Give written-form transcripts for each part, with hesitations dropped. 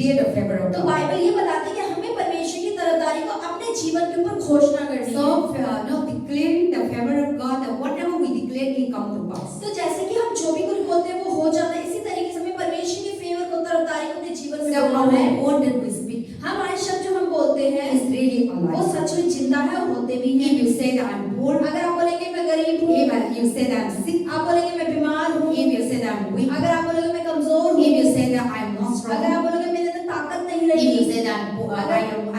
declare the favor of तो God. Bible ये बताती है कि हमें परमेश्वर की तरफदारी को अपने जीवन के ऊपर घोषणा करनी है। So, no, declaring the favor of God, that whatever we declare can come to pass. तो जैसे कि हम जो भी कुछ बोलते हैं वो हो जाता है, इसी तरीके से हमें परमेश्वर की फेवर को तरफदारी को अपने जीवन में So, बोलना है। our word that we speak हमारे शब्द जो हम बोलते हैं is really वो alive. सच में जिंदा है और होते भी हैं। If you say that I'm poor, अगर आप बोलेंगे मैं गरीब हूँ, if you say that I'm sick, आप बोलेंगे मैं बीमार हूँ, if you say that I'm weak, अगर आप बोलेंगे मैं कमजोर हूँ, if you say that I'm not अगर strong, आप बोलोगे मेरे अंदर ताकत नहीं if you रही, say that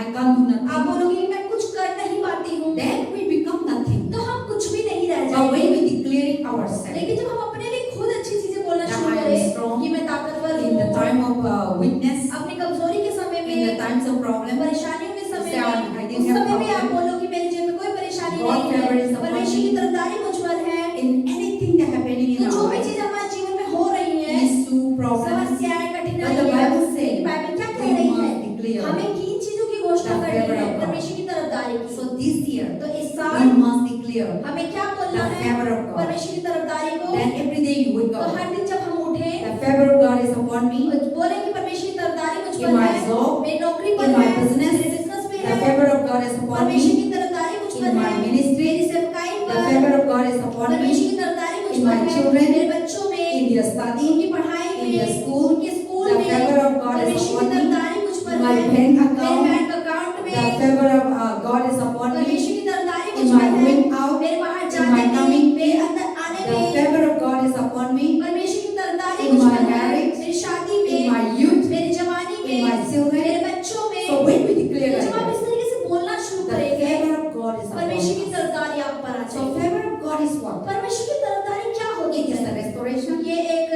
I can't do आप nothing, बोलोगे कि मैं कुछ कर नहीं पाती हूँ, then we become nothing. तो हम कुछ भी नहीं रह But जाएंगे। when we declaring ourselves लेकिन जब हम अपने लिए खुद अच्छी चीजें बोलना that शुरू I am करें strong कि मैं ताकतवर in the हूँ, time of weakness, अपनी कमजोरी के समय in the में, times of problem, परेशानियों के समय say, I में, didn't उस have समय भी आप problem. बोलो कि मेरे जीवन में कोई परेशानी God नहीं favor is है, upon परमेश्वर me. की तरफदारी मुझ पर है। in anything that happening in तो जो our भी life, चीज हमारे जीवन में हो रही है, issue, problems, समस्याएं, but कठिनाइयां, the Bible says बाइबल क्या कह we रही must है? declare. हमें किन चीजों की घोषणा the करनी favor है? of God. परमेश्वर की तरफदारी की। So this year, तो इस we साल must declare हमें क्या बोलना the है? favor of God. परमेश्वर की तरफदारी को। Then every day you wake तो up, हर दिन जब हम उठे, the favor of God is upon me, बोले कि परमेश्वर की तरफदारी मुझ in पर my है, job, मेरी नौकरी पर in my है, business, मेरे बिजनेस में the है, favor of God is upon परमेश्वर me, की तरफदारी मुझ in पर my है, ministry, मेरी सेवकाई the पर, favor of God is upon परमेश्वर me, की तरफदारी मुझ in पर my है, children, मेरे बच्चों में, in their study, उनकी पढ़ाई in में, their school, उनके स्कूल the में, favor of God is परमेश्वर की upon me, तरफदारी मुझ पर in my है, bank मेरे account, बैंक अकाउंट the में, favor of God is upon me, परमेश्वर की तरफदारी in मुझ my पर है, going out, मेरे बाहर in जाने my में, coming मेरे in, अंदर आने the में, favor of God is upon me, परमेश्वर की तरफदारी in मुझ my पर है, marriage, मेरी शादी in में, my youth, मेरी जवानी in में, my children. मेरे बच्चों में। So when we declare तो like जब आप that, इस तरीके से बोलना शुरू the करेंगे, favor of God is upon परमेश्वर की us. तरफदारी आप पर आ So जाएगी। favor of God is what? परमेश्वर की तरफदारी क्या होती It is the है? restoration ये एक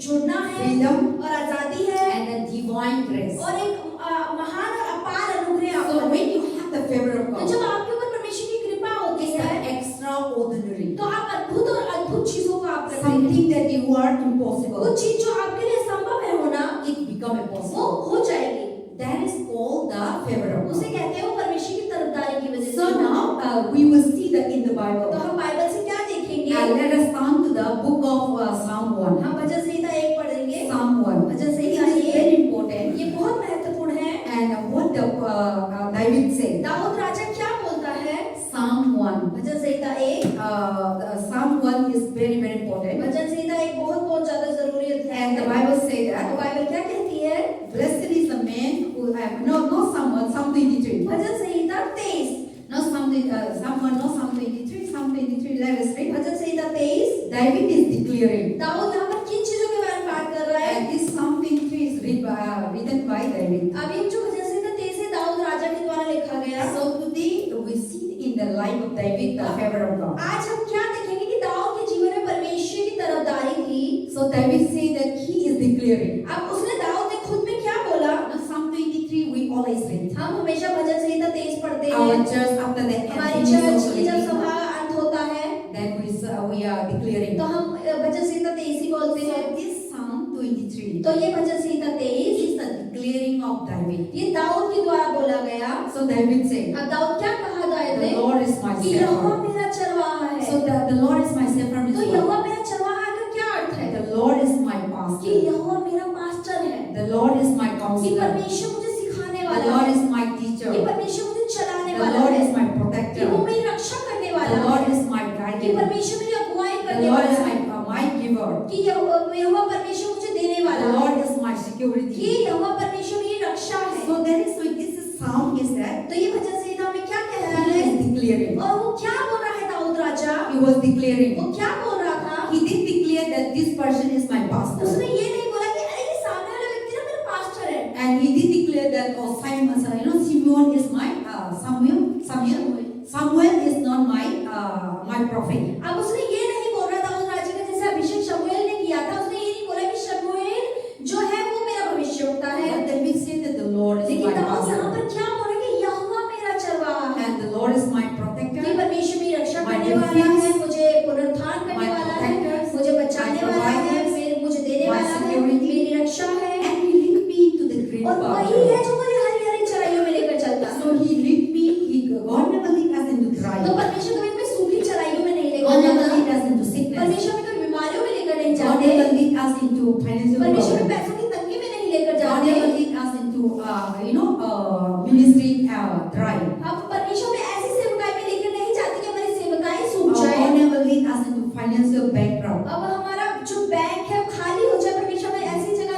जुड़ना है freedom और आजादी है and the divine grace. और एक महान और अपार अनुग्रह आप So पर when है। you have the favor of तो God, जब आपके ऊपर परमेश्वर की कृपा होती it's है, the extraordinary. तो आप अद्भुत और अद्भुत चीजों को आप करते हैं। Something that you are impossible, कुछ चीज जो आपके लिए संभव है होना, it become वो impossible. हो जाएगी। That is called the favor of उसे God. कहते हैं वो परमेश्वर की तरफदारी की वजह से। So now we will see that in the तो Bible. हम बाइबल से क्या देखेंगे? Let us turn to the book of Psalm 1. हम भजन संहिता 1 पढ़ेंगे। Psalm 1. Bhajan It Samhita is 1 very important. ये बहुत महत्वपूर्ण है। And what the David said. Dawood राजा क्या बोलता है? Psalm 1. Bhajan Samhita 1 Psalm 1 is very important. भजन संहिता 1 बहुत ज्यादा जरूरी अध्याय And the है। Bible says तो that बाइबल क्या कहती है? blessed is the man who not Psalm 1, Psalm 23. Bhajan Samhita 23 Not Psalm 1, not Psalm 23. Psalm 23, let us read. Bhajan Samhita 23 David is declaring. Dawood यहाँ पर किन चीजों के बारे में बात कर रहा है? And this Psalm 23 is written by David. अभी जो भजन संहिता 23 है दाऊद राजा के द्वारा लिखा गया। So today we see in the life of David the favor of God. आज हम क्या देखेंगे कि दाऊद के जीवन में परमेश्वर की तरफदारी थी। So David said that he is declaring. अब उसने दाऊद ने खुद में क्या बोला? Now Psalm 23 we always read. हम हमेशा भजन संहिता 23 पढ़ते हैं। Our church after the हमारी end चर्च of की जब the सभा अंत होता है then we are declaring. तो हम भजन संहिता 23 ही बोलते So हैं। this Psalm 23 तो ये भजन संहिता 23 is the declaring of David. ये दाऊद के द्वारा बोला गया। So David said, अब दाऊद क्या कहा दाऊद the ने? Lord is my कि यहोवा shepherd. मेरा चरवाहा है। So the Lord is my shepherd तो is यहोवा what? मेरा चरवाहा का क्या अर्थ है? The Lord is my कि pastor. यहोवा मेरा मास्टर है। The Lord is my कि counselor. परमेश्वर मुझे सिखाने The वाला Lord है। is my कि teacher. परमेश्वर मुझे चलाने The वाला Lord है। is my कि वो protector. मेरी रक्षा करने The वाला Lord है। is my कि guardian. परमेश्वर मेरी अगुवाई The करने Lord वाला is है। my giver. कि यहोवा परमेश्वर मुझे देने The वाला है। Lord is my कि security. यहोवा परमेश्वर मेरी रक्षा है। So that is why this is Psalm is that तो ये भजन संहिता में क्या कह रहा he है? is declaring. और वो क्या बोल रहा है दाऊद राजा? He was declaring. वो क्या बोल रहा था? He didn't declare that this person is my pastor. उसने ये नहीं बोला कि अरे ये सामने वाला व्यक्ति ना मेरा पास्टर है। And he did declare that Simeon is my Samuel is not my prophet. अब उसने ये नहीं बोल रहा दाऊद राजा का जैसे अभिषेक शमूएल ने किया था। उसने ये नहीं बोला कि शमूएल जो है वो मेरा भविष्यवक्ता है। But David said that the Lord is लेकिन my दाऊद यहाँ pastor. पर क्या बोल रहा है कि यहोवा मेरा चरवाहा है। And the Lord is my कि protector. परमेश्वर मेरी रक्षा My करने वाला है, defense, मुझे पुनरुत्थान करने my वाला है, protector, मुझे बचाने my वाला है, provider, मुझे देने my वाला है, security, मेरी रक्षा है। And he lead me to the green और वही pasture. है जो मुझे हरी हरी चराइयों में लेकर चलता है। So he lead me. God never lead us into dry. तो परमेश्वर कभी कोई सूखी चराइयों में नहीं लेकर God never जाता। lead us into sickness. परमेश्वर हमें कोई बीमारियों में लेकर नहीं God जाते। never lead us into financial परमेश्वर हमें problem. पैसों की तंगी में नहीं लेकर God जाते। never lead us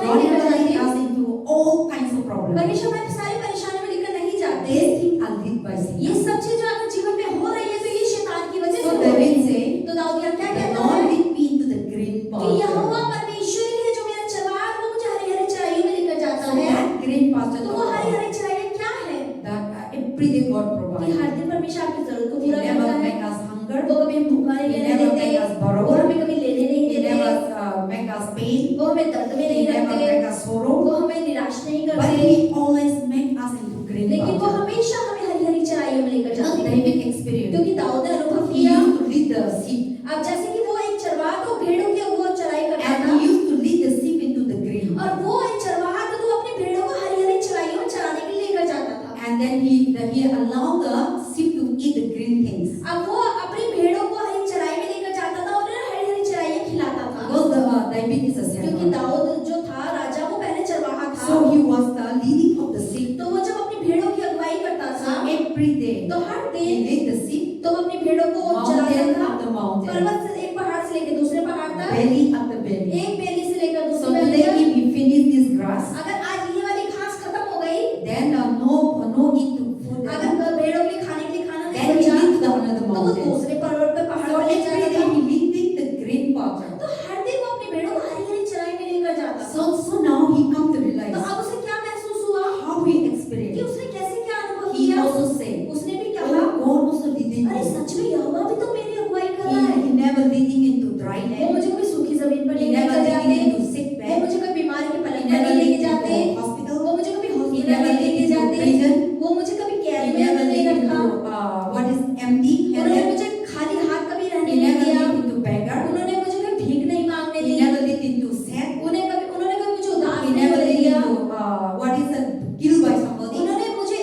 God लेकर never leads जाते। us into all kinds of problems. परमेश्वर हमें सारी परेशानियों में लेकर नहीं जाते। These things are led by ये Satan. सब चीजें अगर जीवन में हो रही है तो ये शैतान की वजह से So हो रही David है। say, तो दाऊद यहाँ क्या the कहता Lord है lead me into the green कि यहोवा pasture. परमेश्वर ही है जो मेरा चरवाहा है, वो मुझे हरी हरी चराइयों में लेकर जाता So है। that green pasture तो talk वो हरी about हरी चराइयाँ क्या है that every day God कि provides. हर दिन परमेश्वर आपकी जरूरत को He पूरा never करता है। make us hunger. वो कभी भूखा नहीं He रहने never देते make us borrow. वो हमें कभी लेने नहीं He देते never make us pain. वो हमें दर्द में He नहीं never रखते make us sorrow. वो हमें निराश नहीं But करते He always make us into green लेकिन वो pasture. हमेशा हमें हरी हरी चराइयों में लेकर Because जाते हैं David experienced. क्योंकि दाऊद ने अनुभव He किया। used to lead the sheep. अब जैसे कि वो एक चरवाहा तो भेड़ों की वो चराई करता And था he used to lead the sheep into the green. और वो एक चरवाहा था तो अपनी भेड़ों को हरी हरी चराइयों में चराने के लिए लेकर जाता था। And then he allowed the sheep to eat the green things. अब वो अपनी भेड़ों को हरी चराई में लेकर जाता था और उन्हें हरी हरी चराइयाँ खिलाता था Because David is a क्योंकि shepherd. दाऊद जो था राजा वो पहले चरवाहा था। So he was the leading of the sheep. तो वो जब अपनी भेड़ों की अगुवाई करता था Every day तो हर he दिन led the sheep तो वो अपनी भेड़ों को चलाता mountain था after mountain, पर्वत से एक पहाड़ से लेकर दूसरे पहाड़ तक belly after belly. एक बेली से लेकर So दूसरी बेली today तक। if we finish this grass, अगर आज ये वाली घास खत्म हो गई then no eat to food. अगर भेड़ों के लिए खाने के लिए खाना नहीं Then he बचा lead to another तो वो mountain. दूसरे पर्वत पे पहाड़ So पर ले every जाता day था। he leading the green pasture. तो हर दिन वो अपनी भेड़ों को हरी हरी चराई में लेकर जाता था। So now he come to तो realize अब उसे क्या महसूस हुआ how he कि experienced. उसने कैसे क्या अनुभव He किया। also said, उसने भी oh, कहा God also leading अरे me. सच में यहोवा भी तो मेरी अगुवाई कर रहा है। He never leading into dry वो land. मुझे कोई सूखी जमीन पर He नहीं never लेकर जाते। leading into sick वो bed. मुझे कोई बीमारी के He पलंग पर never नहीं लेके leading जाते। into hospital. वो मुझे कभी He हॉस्पिटल never नहीं लेके leading into जाते। prison. वो मुझे कभी He कैद में never नहीं leading रखा। into what is empty उन्होंने handed. मुझे खाली हाथ कभी रहने He नहीं never दिया। leading into beggar. उन्होंने मुझे कभी भीख नहीं मांगने He the. never leading into sad. उन्होंने कभी मुझे उदास He नहीं never होने leading दिया। into what is killed by somebody. उन्होंने मुझे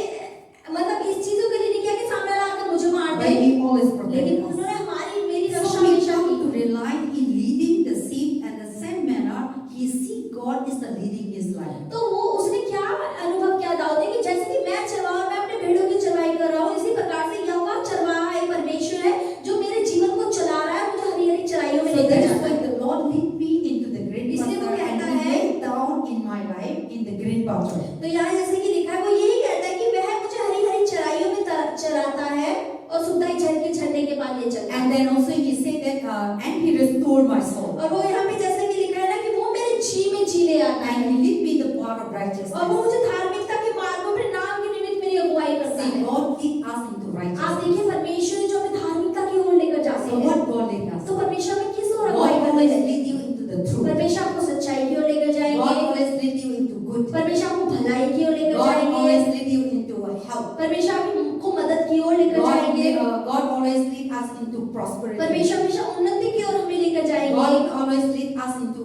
मतलब इस चीजों के लिए नहीं किया कि सामने वाला आकर मुझे मार But दे। he always लेकिन protected us. उन्होंने हमारी मेरी रक्षा So we हमेशा come की। to realize in leading the sheep and the same manner he see God is the leading his life. तो वो उसने क्या अनुभव किया दाऊद ने कि जैसे कि मैं चरवाहा और मैं अपने भेड़ों की चरवाई कर रहा हूँ इसी प्रकार से यहोवा चरवाहा है परमेश्वर है जो मेरे जीवन को चला रहा है मुझे हरी हरी चराइयों में So लेकर that's जाता why है। the Lord lead me into the green इसलिए वो pasture and कहता he है laid down in my life in the green pasture. तो यहाँ जैसे कि लिखा है वो यही कहता है कि वह मुझे हरी हरी चराइयों में चराता है और सुधाई झल के झरने के पास ले चलता है। And then also he said that and he restored my soul. और वो यहाँ पे जैसे कि लिखा है ना कि वो मेरे जी में जी ले आता है And he lead me the path of और वो righteousness. मुझे धार्मिकता के मार्गों पर नाम के निमित्त मेरी अगुवाई करता See, है। God lead us into आप righteousness. देखिए परमेश्वर जो हमें धार्मिकता की ओर लेकर जाते So हैं what God lead us? तो परमेश्वर हमें किस ओर God अगुवाई करते always हैं। lead you into the truth. परमेश्वर आपको सच्चाई की ओर लेकर God जाएंगे। always lead you into good. परमेश्वर आपको भलाई की ओर लेकर God जाएंगे। always lead you into health. परमेश्वर आपको मदद की ओर लेकर जाएंगे। God always lead us into prosperity. परमेश्वर हमेशा उन्नति की ओर हमें लेकर जाएंगे। God always lead us into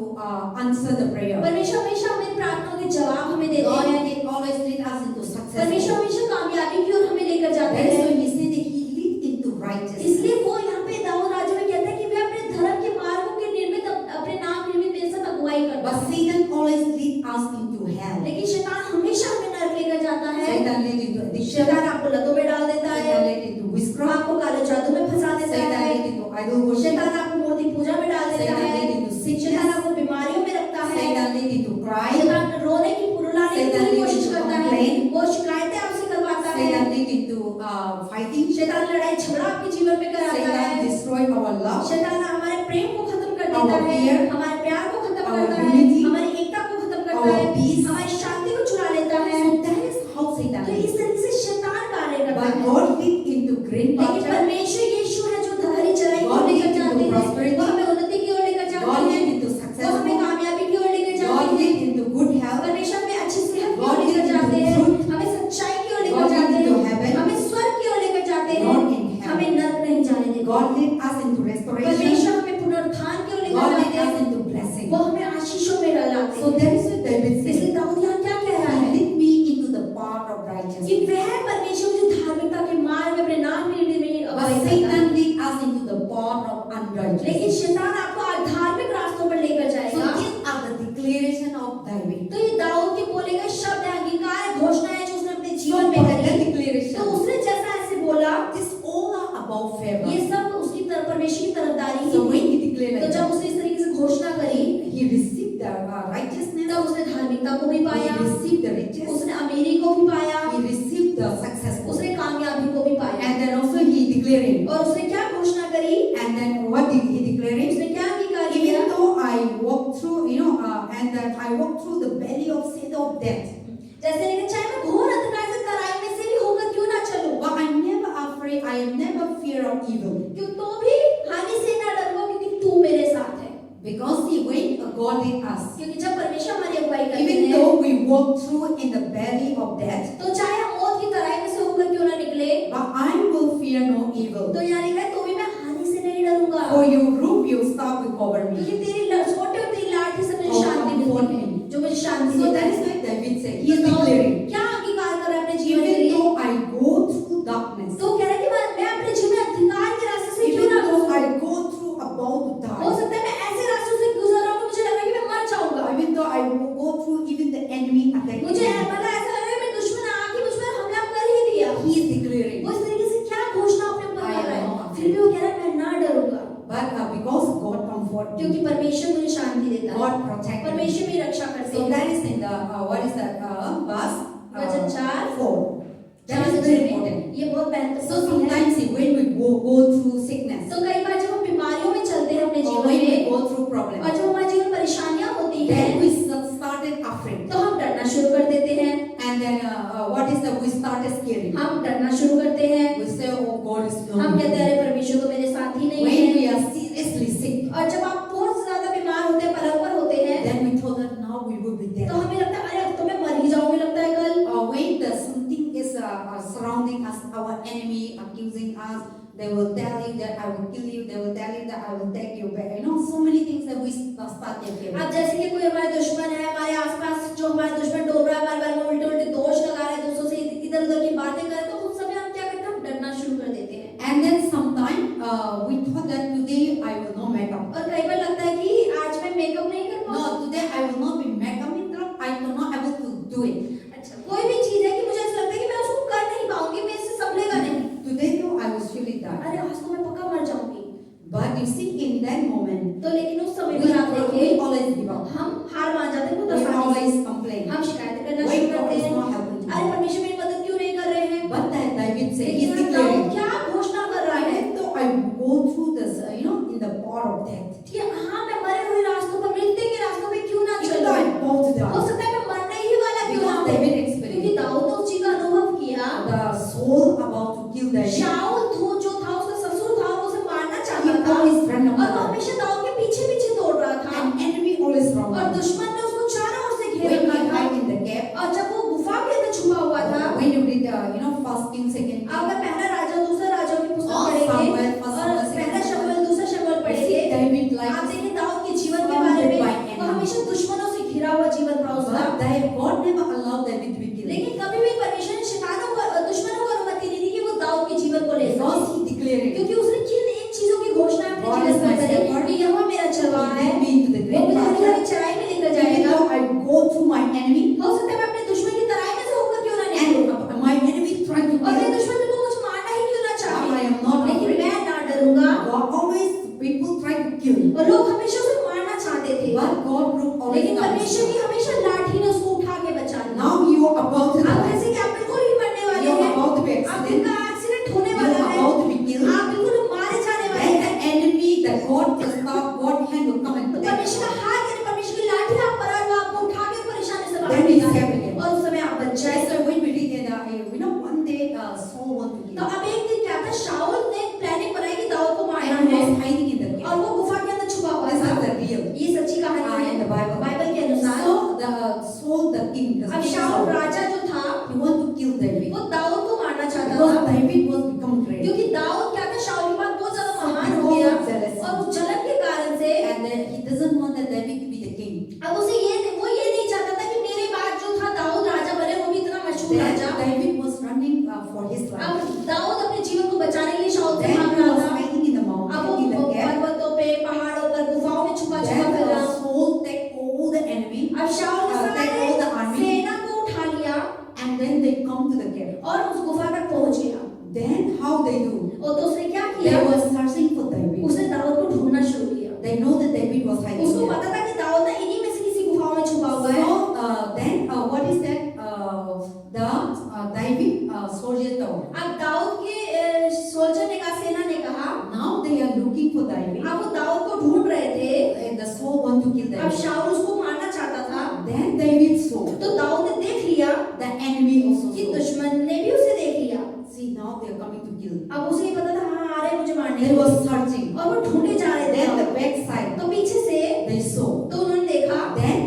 answer the prayer. परमेश्वर हमेशा हमें प्रार्थनाओं के जवाब हमें देते God हैं। always lead us into success. परमेश्वर हमेशा कामयाबी की ओर हमें लेकर जाते That is हैं। why he said that he lead into righteousness. इसलिए वो यहाँ पे दाऊद राजा में कहता है कि वे अपने धर्म के मार्गों के निर्मित अपने नाम निर्मित मेरे साथ अगुवाई करता But है। Satan always lead us into hell. लेकिन शैतान हमेशा हमें नरक लेकर जाता है। Satan lead into addiction. शैतान आपको लतों में डाल देता है। Satan lead into witchcraft. आपको काले जादू में फंसा देता Satan है। lead into idol worship. शैतान आपको मूर्ति पूजा में डाल देता Satan है। lead into शैतान sickness. आपको बीमारियों में रखता है। Satan lead into crime. शैतान रोने की रुलाने की Satan पूरी lead कोशिश into करता है। complaint. वो शिकायतें आपसे करवाता है। Satan lead into fighting. शैतान लड़ाई झगड़ा आपके जीवन में कराता Satan है। destroy our love. शैतान हमारे प्रेम को खत्म कर Our देता है। fear. हमारे प्यार को खत्म Our करता है। unity. हमारी एकता को खत्म करता Our है। peace. हमारी शांति को चुरा लेता है। So that is how Satan तो leads. इस तरीके से शैतान कार्य करता But है। God lead into green लेकिन pasture. परमेश्वर यीशु है जो हरी चराई को God लेकर lead जाते into हैं। prosperity. वो हमें उन्नति की ओर लेकर God जाते lead हैं। into वो success. हमें कामयाबी की ओर लेकर God जाते हैं। lead into good health. परमेश्वर हमें अच्छी सेहत की God ओर लेकर lead जाते into हैं। truth. हमें सच्चाई की ओर लेकर God lead जाते into हैं। heaven. हमें स्वर्ग की ओर लेकर जाते हैं। Not in hell. हमें नरक नहीं जाने देते। God lead us into restoration. परमेश्वर हमें पुनरुत्थान की ओर लेकर God lead जाते us हैं। into blessing. वो हमें आशीषों में डालते So हैं। that is what David इसलिए said. दाऊद यहाँ क्या कह रहा है He lead me into the path of कि righteousness. वह परमेश्वर जो धार्मिकता के मार्ग में अपने नाम में But अगुवाई करता है। Satan lead us into the path of unrighteousness. लेकिन शैतान आपको अधार्मिक रास्तों पर लेकर So जाएगा। these are the declaration of David. तो ये दाऊद के बोले गए शब्द है, अंगीकार है, घोषणा है जो उसने अपने So जीवन में by the करी। declaration, तो उसने जैसा ऐसे बोला this all are about favor. ये सब उसकी तरफ परमेश्वर की तरफदारी So ही when थी। he declared तो like जब that, उसने इस तरीके से घोषणा करी he received the righteousness तब तब उसने धार्मिकता को भी he पाया, received the riches, उसने अमीरी को भी पाया, he received the success, उसने कामयाबी को भी पाया। and then also he declaring, और उसने क्या घोषणा करी? and then what did he declaring? उसने क्या अंगीकार किया? Even though I walk through, and that I walk through the valley of shadow of death, जैसे लेकिन चाहे मैं घोर अंधकार से तराई में से भी होकर क्यों ना चलूं, but I'm never afraid. I am never fear of evil, क्यों तो भी हानि से ना डरूंगा, क्योंकि तू मेरे साथ है। because see, when God lead us, क्योंकि जब परमेश्वर हमारी अगुवाई करते even हैं, though we walk through in the valley of death, तो चाहे हम मौत की तराई में से होकर क्यों ना निकले, but I will fear no evil. तो यहाँ लिखा है तो भी मैं हानि से नहीं डरूंगा, For your root, your staff will cover me. क्योंकि तेरी सोटे और तेरी लाठी से मुझे Oh, शांति comfort मिलती है, me. जो मुझे शांति So देता that is है। why David said, he is तो declaring, क्या अंगीकार कर रहा है अपने जीवन के even लिए? though I go through darkness, तो कह रहा है कि मैं अपने जीवन में अंधकार के रास्ते से क्यों even ना though I गुजरूं, go through about to हो die, सकता है मैं ऐसे रास्तों से गुजर रहा हूँ, मुझे लग रहा है कि मैं मर जाऊंगा, even though I go through even the enemy attacking मुझे me, मतलब ऐसा लग रहा है मैं दुश्मन आके मुझ पर हमला कर ही दिया। he is declaring. वो इस तरीके से क्या घोषणा अपने ऊपर कर रहा है, फिर भी वो कह रहा है मैं ना डरूंगा, But because God comfort me, क्योंकि परमेश्वर मुझे शांति देता है, God protect me. परमेश्वर मेरी रक्षा करते So हैं। that is in the what is that verse वचन 4 That is very important. ये बहुत So महत्वपूर्ण है। sometimes see, when we go through sickness, तो कई बार जब हम बीमारियों में चलते हैं अपने or जीवन when we में, go through problems, और जब हमारे जीवन में परेशानियां होती then हैं, we started afraid, तो हम डरना शुरू कर देते हैं, and then what is that we started scaring. हम डरना शुरू करते हैं, We say, oh God is हम not कहते हैं with अरे परमेश्वर तो मेरे साथ ही me. नहीं When we है। are seriously sick, और जब आप बहुत ज्यादा बीमार होते हैं, पलंग पर होते हैं, then we thought that now we will be तो dead. हमें लगता है अरे अब तो मैं मर ही जाऊंगी लगता है कल। When the something is surrounding us, our enemy accusing us, they will tell you that I will kill you, they will tell you that I will take you back. So many things that we start getting. अब जैसे कि कोई हमारे दुश्मन है, हमारे आसपास जो हमारे दुश्मन डोल रहा है, हमारे बारे में उल्टे उल्टे दोष लगा रहे हैं, दूसरों से इधर उधर की बातें कर रहे हैं, तो उस समय हम क्या करते हैं, हम डरना शुरू कर देते हैं। And then sometime we thought that today I will not make up. और कई बार लगता है कि आज मैं मेकअप नहीं कर पाऊंगा। No, today I will not be make up. I am not able to do it. अच्छा, कोई भी चीज है कि मुझे ऐसा लगता है कि मैं उसको कर नहीं पाऊंगी, मैं इससे संभलेगा नहीं। Today though I will surely die. अरे आज तो मैं पक्का मर जाऊंगी। But you see, in that moment, तो लेकिन उस समय पर आप we देखिए, always give up. हम हार मान जाते हैं, बहुत We आसानी से। always complain. हम शिकायतें करना Why शुरू God करते is हैं, not helping me? अरे परमेश्वर मेरी मदद क्यों नहीं कर रहे हैं। But that David said, he is लेकिन declaring, दाऊद क्या घोषणा कर रहा है, even though I go through this, in the bar of death, कि हाँ मैं मरे हुए रास्तों पर, मृत्यु के रास्तों पे क्यों ना even though चलूं, I'm about to हो die, सकता है मैं मरने ही वाला क्यों ना because हूं, David क्योंकि experienced दाऊद ने उस चीज का अनुभव किया। the soul about to kill David, शाऊल जो था उसका ससुर था, वो उसे मारना he चाहता था, always ran और वो after हमेशा दाऊद के पीछे पीछे दौड़ रहा था, and enemy always और around. दुश्मन ने उसको चारों ओर से घेर When रखा he था। hide in the cave, और जब वो गुफा के अंदर छुपा हुआ था, when you read first king, second king, अगर पहला राजा दूसरा राजा की पुस्तक और पढ़ेंगे सामुएल, फर्स्ट और सामुएल, पहला शमूएल दूसरा शमूएल you पढ़ेंगे, see David like आप देखें दाऊद के जीवन के surrounded बारे में, by वो enemies. हमेशा दुश्मनों से घिरा हुआ जीवन था उसका। But God never allowed David to be killed. लेकिन कभी भी परमेश्वर ने शैतानों को, दुश्मनों को अनुमति नहीं दी कि वो दाऊद के जीवन को ले Because सके, he declared, क्योंकि उसने किन इन चीजों की घोषणा अपने God जीवन is में my करी shepherd. कि यहोवा मेरा चरवाहा he है, led me into the वो great मुझे हरी pasture. हरी चराई में लेकर Even जाएगा। though I go through my enemy, हो सकता है मैं अपने दुश्मन की तराई में से होकर क्यों ना निकलूं, and my enemy trying to और मेरे kill me, दुश्मन को मुझे मारना ही क्यों ना I चाहे, am not लेकिन afraid. मैं ना डरूंगा। God always people try to kill me, और लोग हमेशा उसे मारना चाहते थे, but God broke always लेकिन down. परमेश्वर की हमेशा लाठी ने उसको उठा के बचा लिया। Now you are about to अब die. जैसे कि आप बिल्कुल ही मरने वाले You are हैं, about to be आप accident. का एक्सीडेंट होने You वाला are है, about to be killed. आप बिल्कुल मारे जाने वाले Then हैं, the enemy that God can stop, God hand will come and तो protect परमेश्वर you. का हाथ यानी परमेश्वर की लाठी आप पर और वो आपको उठा के परेशानी से बाहर Then we निकाले, escape again. और उस समय आप बच जाए। So when we read in one day Saul wanted to तो kill. अब एक दिन क्या था, शाऊल ने प्लानिंग बनाई कि दाऊद को मारना And he है, was hiding in the और cave. वो गुफा के अंदर छुपा हुआ This था। is the real. ये सच्ची कहानी है In the Bible. बाइबल के अनुसार। So the Saul the king, the अब king शाऊल Saul, राजा जो था, he want to kill David. वो दाऊद को मारना चाहता Because था, David was become great. क्योंकि दाऊद क्या था, शाऊल के बाद बहुत ज्यादा महान हो Because गया, of jealousy. और उस जलन के कारण से And then he doesn't want that David to be the king. अब उसे वो ये नहीं चाहता था कि मेरे बाद जो था दाऊद राजा बने, वो भी इतना मशहूर Then Raja. David was running for his life. अब दाऊद अपने जीवन को बचाने के लिए शाऊल से Then भाग he रहा was था। hiding in the अब mountain, in the वो cave. पर्वतों पे, पहाड़ों पर, गुफाओं में छुपा छुपा Then फिर रहा। Saul take all the enemy अब शाऊल ने take all the सारे army, सेना को उठा लिया and then they come to the cave. और उस गुफा तक पहुंच गया। Then how they do? और तो उसने क्या They किया, were searching for David. उसने दाऊद को ढूंढना शुरू किया। They know that David was hiding उसको there. पता था कि दाऊद ना इन्हीं में से किसी गुफाओं में छुपा हुआ है। So मारने They के were लिए searching. और वो ढूंढे जा रहे Then the थे। backside, तो पीछे से they saw. तो उन्होंने देखा Then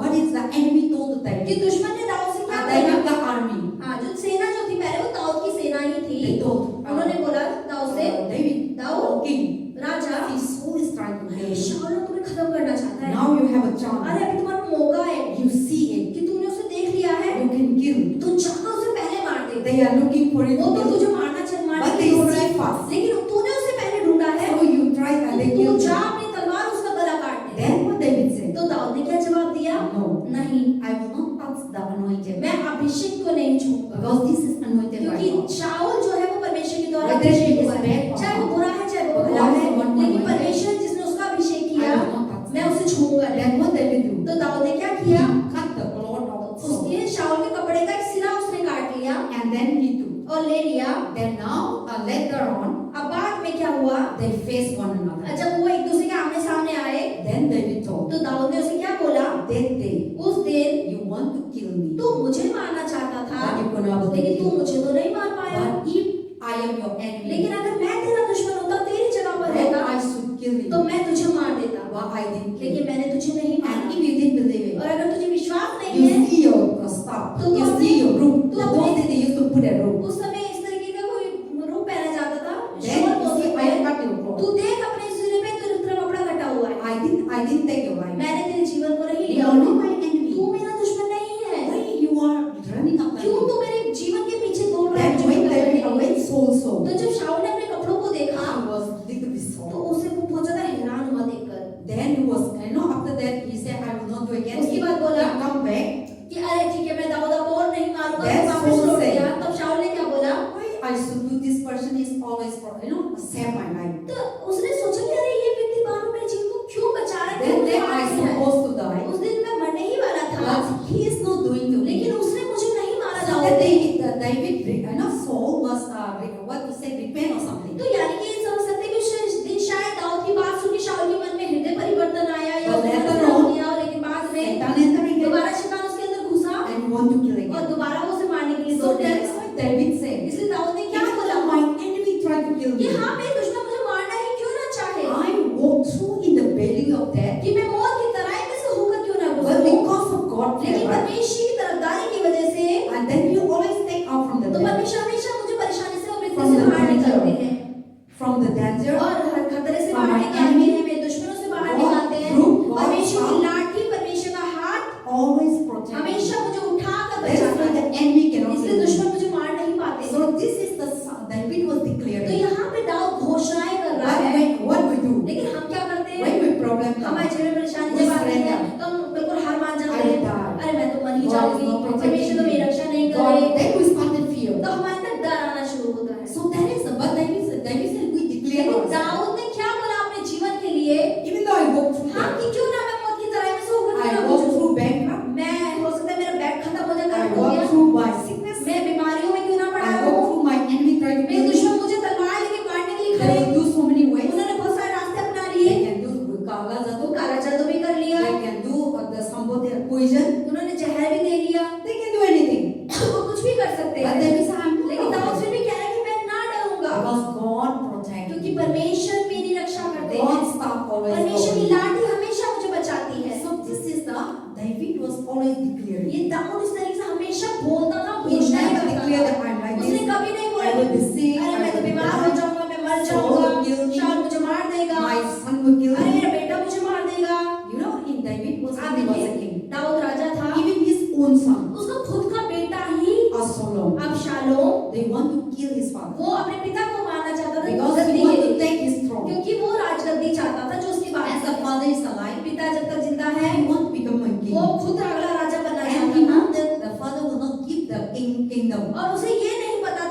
what is the enemy told to कि David? दुश्मन ने दाऊद से क्या David बोला। का army. हाँ, जो सेना जो थी पहले वो दाऊद की सेना ही थी। They told उन्होंने बोला दाऊद से, David, Dawood king, Raja, his soul is trying to kill you. शाऊल तुम्हें खत्म करना चाहता है। Now you have a chance. अरे अभी तुम्हारा मौका है You see it. कि तूने उसे देख लिया है, You can kill. तू जाकर उसे पहले मार दे। They are looking for it. वो तो to तुझे kill. मारना But के they लिए ढूंढ रहा see है, first. लेकिन तूने उसे पहले ढूंढा है, So you try and they तू kill जा you. अपनी तलवार उसका गला काट दे। Then what David said? तो दाऊद ने क्या जवाब दिया? No. नहीं, I will not touch the anointed. मैं अभिषेक को नहीं छूऊंगा, Because this is anointed by क्योंकि God. शाऊल जो है वो परमेश्वर के द्वारा Whether अभिषेक it is हुआ है, bad or चाहे वो not. बुरा है चाहे वो But भला God है, is the one who लेकिन anointed. परमेश्वर जिसने उसका अभिषेक I किया, will not touch. मैं उसे छूऊंगा नहीं। Then what David do? तो दाऊद ने क्या किया? Cut the cloth of Saul. उसके शाऊल के कपड़े का एक सिरा उसने काट लिया And then he took. और ले लिया। Then now later on अब बाद में क्या हुआ? they face one another. जब वो एक दूसरे के आमने सामने आए, Then David told. तो दाऊद ने उसे क्या बोला? That day उस दिन you want to kill me. तू मुझे मारना चाहता था, But you could not लेकिन तू kill. मुझे तो नहीं मार पाया। But if I am your enemy, लेकिन अगर मैं तेरा दुश्मन होता, तेरी जगह पर then होता, I should kill you. तो मैं तुझे मार देता। But I didn't kill लेकिन you. मैंने तुझे नहीं And मारा। if you didn't believe it, और अगर तुझे विश्वास नहीं you है, see your stuff, तो you तू see your room. तू The अपने- those days they used to put a room. उस समय इस तरीके का कोई रूप पहना जाता था। Then शोर you बोलते see, थे, I cut your clothes. तू देख अपने सिर पे तेरा कपड़ा कटा हुआ है। I didn't take your life. मैंने तेरे जीवन को नहीं You लिया। are not my enemy. तू मेरा दुश्मन नहीं है। Why you are running after क्यों me? तू मेरे जीवन के पीछे दौड़ रहा है? Then मुझे when पकड़ने David के लिए? awake Saul तो जब शाऊल ने अपने कपड़ों को देखा, he was little bit तो sorry. उसे वो बहुत ज्यादा हैरान हुआ देखकर Then he was, after that he said, I will not do again. उसके बाद बोला, He come back. कि अरे ठीक है मैं दाऊद अब और नहीं मारूंगा। Then तो वापस Saul लौट said, गया। तब शाऊल ने क्या बोला? Why I should do this person is always for, save my life. तो उसने सोचा कि अरे ये व्यक्ति बार-बार मेरे जीवन को क्यों बचा रहा है? Then क्यों I मार रहा है? supposed to die. उस दिन मैं मरने ही वाला था, But he is not doing to me. लेकिन उसने मुझे नहीं मारा। So दाऊद that ने। David, Saul was, what to say, repent or something. तो यानी कि ये समझ सकते हैं कि उस दिन शायद दाऊद की बात सुन के शाऊल के मन में हृदय परिवर्तन आया या But उसने later फैसला on, लिया, लेकिन बाद में Satan entering दोबारा शैतान उसके अंदर घुसा and you want to kill और again. दोबारा वो उसे मारने के लिए So दौड़ने that is लगा। what David said. इसलिए दाऊद ने क्या बोला? My enemy tried to kill कि me. हाँ मेरे दुश्मन मुझे मारना ही क्यों ना चाहे, I walked through in the belly of death. कि मैं मौत की तराई में से होकर क्यों ना But गुजरूं, because of God's लेकिन favor, परमेश्वर की तरफदारी की वजह से and then you always take out from the तो death, परमेश्वर हमेशा मुझे परेशानी से और विपत्ति From से the बाहर danger. निकालते हैं from the danger, और हर खतरे से From बाहर my निकालते enemy. हैं, मेरे दुश्मनों से बाहर God निकालते हैं। through God's परमेश्वर की power. लाठी, परमेश्वर का हाथ always protect me. हमेशा मुझे उठाकर That's बचाता why है, the enemy cannot इसलिए kill me. दुश्मन मुझे मार नहीं पाते। So this is the David was तो declaring. यहाँ पे दाऊद घोषणाएं कर रहा But है, what we do लेकिन हम क्या करते हैं? when we problem हमारे comes, जीवन में परेशानी We जब आती है surrender. तो हम बिल्कुल हार मान जाते I हैं। die. अरे मैं तो मर ही God is जाऊंगी, not protecting परमेश्वर तो मेरी me. रक्षा नहीं God, करे। then we started fear. तो हमारे अंदर डर आना शुरू होता है। So that is but David said we declare लेकिन ourselves. दाऊद ने क्या बोला अपने जीवन के लिए? Even though I walk through हाँ death, कि क्यों ना मैं मौत की तराई में से होकर I क्यों ना walk गुजरूं? through bankrupt, मैं हो सकता है मेरा बैग खत्म हो जाए, I खत्म हो walk गया, through by sickness, मैं बीमारियों में क्यों ना पड़ा I रहूं, walk through my enemy try to मेरे kill me. दुश्मन मुझे तलवार लेके काटने के लिए They खड़े, will do so many ways. उन्होंने बहुत सारे रास्ते अपना They लिए, can do kala वो jadoo, काला जादू भी कर लिया, they can do the somebody poison, उन्होंने जहर भी दे लिया, they can do anything. वो कुछ भी कर सकते But हैं। David said, I'm लेकिन not दाऊद afraid. फिर भी कह रहा है कि मैं ना डरूंगा, Because God protects क्योंकि me. परमेश्वर मेरी रक्षा करते हैं, God's staff always परमेश्वर की goes with me. लाठी हमेशा मुझे बचाती है। So this is the David was always declaring. ये दाऊद इस तरीके से हमेशा बोलता था, He घोषणाएं never करता declared था। that I'm like उसने this. कभी नहीं I बोला will be sick. अरे I मैं तो will be बीमार हो dying. जाऊंगा, मैं मर Saul will जाऊंगा, kill me. शाऊल मुझे मार देगा, My son will kill अरे me. मेरा बेटा मुझे मार देगा। In David was आप he was a देखिए, king. दाऊद राजा था, Even his own son, उसका खुद का बेटा ही Absalom, Absalom, they want to kill his father वो अपने पिता को मारना चाहता था because गद्दी he want के to लिए, take his throne. क्योंकि वो राजगद्दी चाहता था जो उसकी बात As the father is alive, पिता जब तक जिंदा है he want to become a king. वो खुद अगला राजा बनना And चाहता he था know that the father will not give the kingdom. और उसे ये नहीं पता,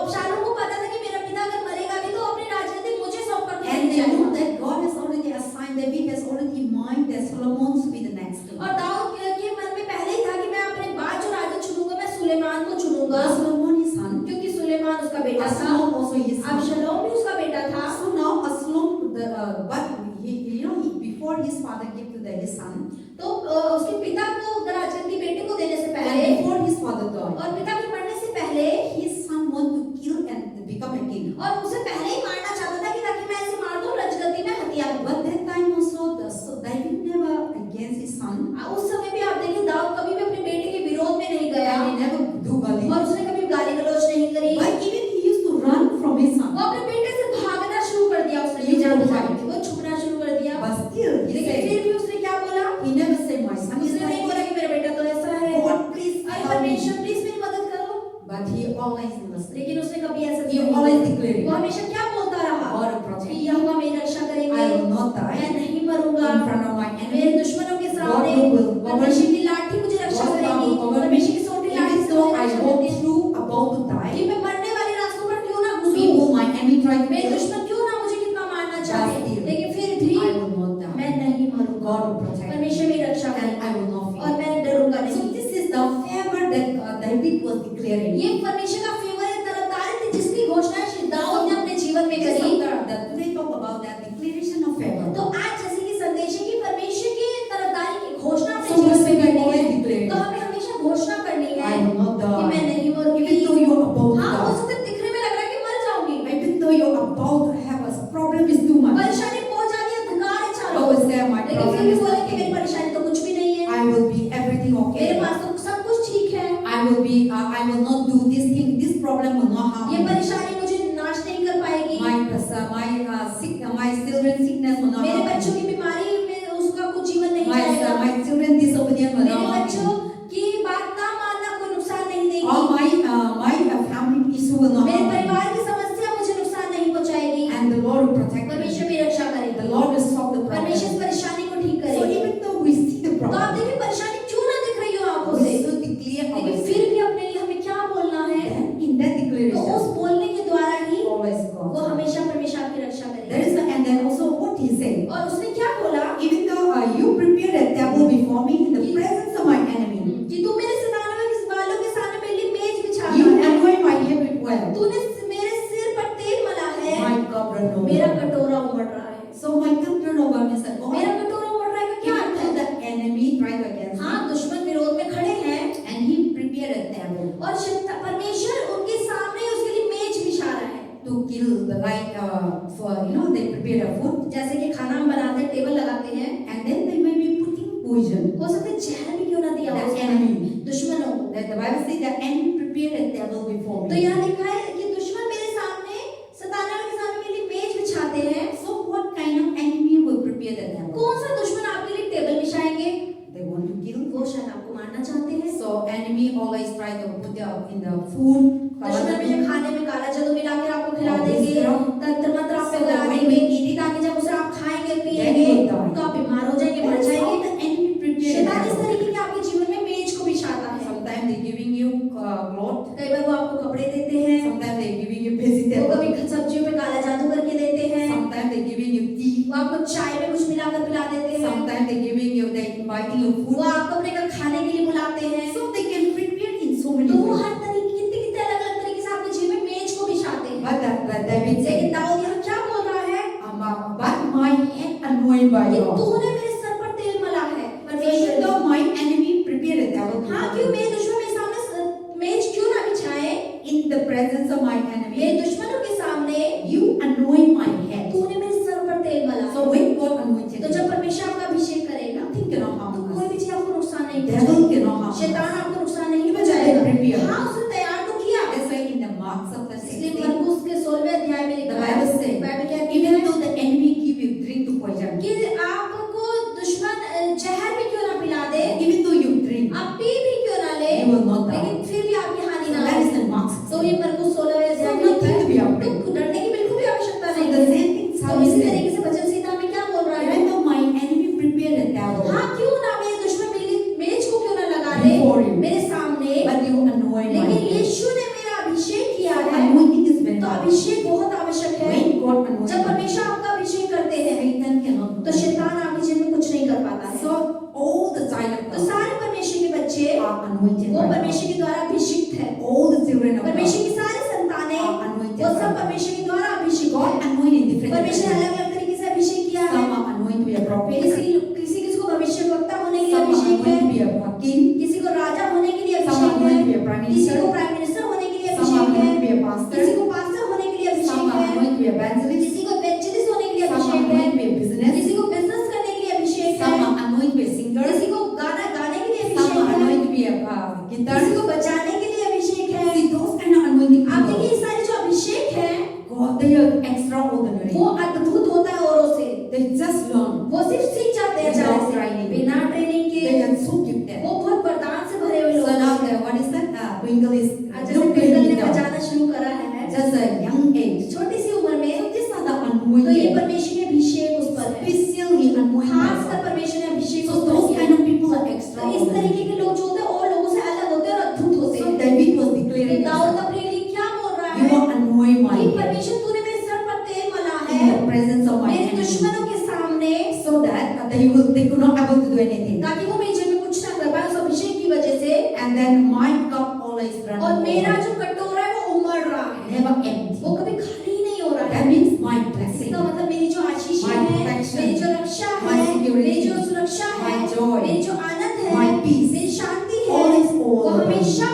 अबशालोम को पता था कि मेरा पिता अगर मरेगा भी तो अपनी राजगद्दी मुझे सौंप कर And they know that God has already assigned, David has already mind that Solomon to be the next king. और दाऊद के मन में पहले ही था कि मैं अपने बाद जो राजा चुनूंगा मैं सुलेमान को चुनूंगा, Solomon is son. क्योंकि सुलेमान उसका बेटा था, Absalom also his son. अबशालोम भी उसका बेटा था। So now Absalom, but before his father gave to his son, तो उसके पिता को राजगद्दी बेटे को देने से and पहले before his father died, और पिता के मरने से पहले his son want to kill and become a king. और उसे पहले ही मारना चाहता declaring, वो हमेशा क्या बोलता रहा God will कि protect me. यहोवा मेरी रक्षा करेंगे, I will not die मैं नहीं मरूंगा, in front of my मेरे enemy. दुश्मनों के God सामने will cover परमेश्वर me. की लाठी मुझे रक्षा God करेगी, will cover me. परमेश्वर की सोटी लाठी Even से though मुझे I रक्षा walk देती है through about to कि die, मैं मरने वाले रास्तों पर क्यों ना घुसूं, people, my enemy try to मेरे kill, दुश्मन क्यों ना मुझे कितना मारना चाहे, still, लेकिन फिर भी I will not die. मैं नहीं मरूंगा, God will protect me. परमेश्वर मेरी रक्षा And करेगा I will not और fear. मैं डरूंगा So नहीं। this is the favor that David was declaring. ये परमेश्वर का फेवर है, तरफदारी थी जिसकी घोषणा श्री दाऊद ने अपने जीवन में Just करी। today talk about that declaration of favor. तो आज जैसे कि संदेश है कि परमेश्वर की तरफदारी की घोषणा अपने So जीवन must में be करनी always है, declaring. तो हमें हमेशा घोषणा करनी है I will not कि मैं die. नहीं मरूंगी। Even though you're about to हाँ, हो die. सकता है दिखने में लग रहा है कि मर जाऊंगी, Even though you're about to have a problem is too much. परेशानी पहुंच जाती है, धकार है चारों I ore, will say my लेकिन फिर problem भी is बोले कि मेरी nothing. परेशानी तो कुछ भी नहीं है, I will be everything मेरे okay. पास तो सब कुछ ठीक है, I will not do this thing. This problem will not harm ये me. परेशानी मुझे नाश नहीं कर पाएगी, My children sickness will not मेरे harm बच्चों me. की बीमारी में उसका कुछ जीवन नहीं My जाएगा, my children disobedient will मेरे not harm बच्चों me. की बात ना मानना कोई नुकसान नहीं देगी, All my family issue will not मेरे harm me. परिवार की समस्या मुझे नुकसान नहीं पहुंचाएगी, And the Lord will protect me. परमेश्वर मेरी रक्षा The करेगा, Lord will solve the परमेश्वर इस problem. परेशानी को ठीक So करेगा। even though we see the तो आप problem, देखिए परेशानी क्यों ना दिख रही हो आंखों we से, should declare लेकिन ourselves. फिर भी अपने लिए हमें क्या बोलना है, Then in that तो declaration, उस बोलने के द्वारा ही always वो God. हमेशा परमेश्वर आपकी रक्षा There करेगा। is and then also what he said. और उसने क्या बोला Even though you prepared a table before me in the presence of my enemy, कि तू मेरे सितारों के वालों के सामने मेरे लिए मेज बिछा you है, anoint my head with oil. तूने मेरे सिर पर तेल मला है, My cup runneth मेरा over. कटोरा उमड़ रहा है। So my cup runneth over means that मेरा God, कटोरा उमड़ रहा है का क्या even अर्थ though है? the enemy tried against हाँ, me, दुश्मन विरोध में खड़े हैं and he prepared a table और परमेश्वर उनके सामने उसके लिए मेज बिछा रहा है। to kill the for they prepared a food, जैसे कि खाना हम बनाते हैं, टेबल लगाते हैं, and then they may be putting poison. हो सकता है जहर भी क्यों ना दिया हो The enemy. दुश्मनों को। That the Bible says the enemy prepared a table before तो me. यहाँ लिखा है कि दुश्मन मेरे सामने सताने वाले के सामने मेरे लिए मेज बिछाते हैं। So what kind of enemy will prepare the table? कौन सा दुश्मन आपके लिए table बिछाएंगे? They want to kill. वो शायद आपको मारना चाहते हैं। So enemy always try to put in the food. दुश्मन मुझे खाने में काला जादू मिलाकर आपको खिला और देंगे, दूसरा, तंत्र मंत्र आप पे so करा when देंगे, we ताकि जब उसे आप खाएंगे then पिएंगे we will die. तो आप बीमार हो जाएंगे, मर That's how जाएंगे। the enemy prepared शैतान the इस table. तरीके के आपके जीवन में मेज को बिछाता है। Sometimes they giving you cloth. कई बार वो आपको कपड़े देते हैं, Sometimes they giving you वो vegetable. कभी सब्जियों पे काला जादू करके देते हैं, Sometimes they giving you tea. वो आपको चाय में कुछ मिलाकर पिला देते हैं, Sometimes they giving you they inviting you वो food. आपको अपने घर खाने के लिए बुलाते हैं। So they can prepare in so many तो वो ways. हर तरीके कितने अलग अलग तरीके से आपके जीवन में मेज को बिछाते हैं। But David लेकिन said, दाऊद यहाँ क्या बोल रहा है but my head anointed by कि God. तूने मेरे सर पर तेल मला है। So परमेश्वर even ने though my enemy prepared a table हाँ, before क्यों me, मेरे दुश्मन मेरे सामने मेज क्यों ना बिछाए? in the presence of my मेरे enemy, दुश्मनों के सामने you anoint my head. तूने मेरे सर पर तेल मला। So when God anointed तो you, जब परमेश्वर आपका अभिषेक करेगा nothing cannot तो harm कोई us. भी चीज आपको नुकसान नहीं Devil पहुंचाएगी, cannot harm शैतान us. आपको नुकसान नहीं Because they prepare. पहुंचाएगा। हाँ, उसने तैयार तो किया। That's why in the Mark chapter इसलिए 16, मरकुस के 16वें अध्याय में the लिखा है, Bible says, बाइबल कहती even है though the enemy give you drink to poison, कि आपको दुश्मन जहर भी क्यों ना पिला दे, even though you drink, आप पी भी क्यों ना ले, you will not लेकिन die. फिर भी आपकी हानि So ना that हो। is the Mark तो ये 16. मरकुस 16वें अध्याय में So लिखा nothing to be है, afraid. तो डरने की बिल्कुल भी आवश्यकता So नहीं the है। same thing तो Psalm इसी said, तरीके से भजन संहिता में क्या बोल रहा है? even though my enemy prepared a table, हाँ, क्यों ना मेरे दुश्मन मेरे मेज को क्यों ना लगा दे Before you. मेरे सामने, but you anoint my लेकिन head. यीशु ने मेरा अभिषेक किया So है। anointing is very तो important. अभिषेक बहुत आवश्यक है। When God anoints जब you, परमेश्वर आपका अभिषेक करते हैं Satan cannot do तो that. शैतान आपके जीवन में कुछ नहीं कर पाता है। So all the child of तो God सारे परमेश्वर के बच्चे are anointed वो by God. परमेश्वर के द्वारा अभिषिक्त है। All the children of परमेश्वर God की सारी संतानें are anointed वो by सब God. परमेश्वर के द्वारा अभिषेक God है। anointed in different परमेश्वर ने ways. अलग अलग तरीके से अभिषेक किया है। Some are anointed to be a prophet. किसी किसी को भविष्यवक्ता होने के लिए Some are अभिषेक है, anointed to be a king. किसी को राजा होने के लिए Some are अभिषेक है, anointed to be a prime किसी minister. को प्राइम मिनिस्टर होने के लिए Some are अभिषेक है, anointed to be a किसी pastor. को पास्टर होने के लिए Some अभिषेक are है, anointed to be a evangelist. किसी को इवेंजलिस्ट होने के लिए Some are अभिषेक है, anointed to be a business. किसी को बिजनेस करने के लिए अभिषेक है, Some are anointed to be a singer. किसी को गाना गाने के लिए Some अभिषेक are है, anointed to be a guitar. किसी को बजाने के लिए अभिषेक है। See those kind of anointing आप people. देखिए ये सारे जो अभिषेक है God, they are extraordinary. वो अद्भुत होता है औरों से। They just learn. वो सिर्फ सीख जाते हैं Without जाने से, training. बिना ट्रेनिंग के। They are so gifted. वो बहुत वरदान से भरे हुए So लोग now हैं। what is that? Twinkle is आज जैसे look ट्विंकल ने really down. बजाना शुरू करा है, Just a young age. छोटे anything. ताकि वो मेरे जीवन में कुछ ना कर पाए उस अभिषेक की वजह से। And then my cup always और runs मेरा over. जो कटोरा है वो उमड़ रहा है, Never empty. वो कभी खाली ही नहीं हो रहा That है। means my blessing, इसका मतलब मेरी जो आशीष My है, protection, मेरी जो रक्षा my है, security, मेरी जो सुरक्षा my है, joy, मेरी जो आनंद है, my peace, मेरी शांति all है, is all वो around me. हमेशा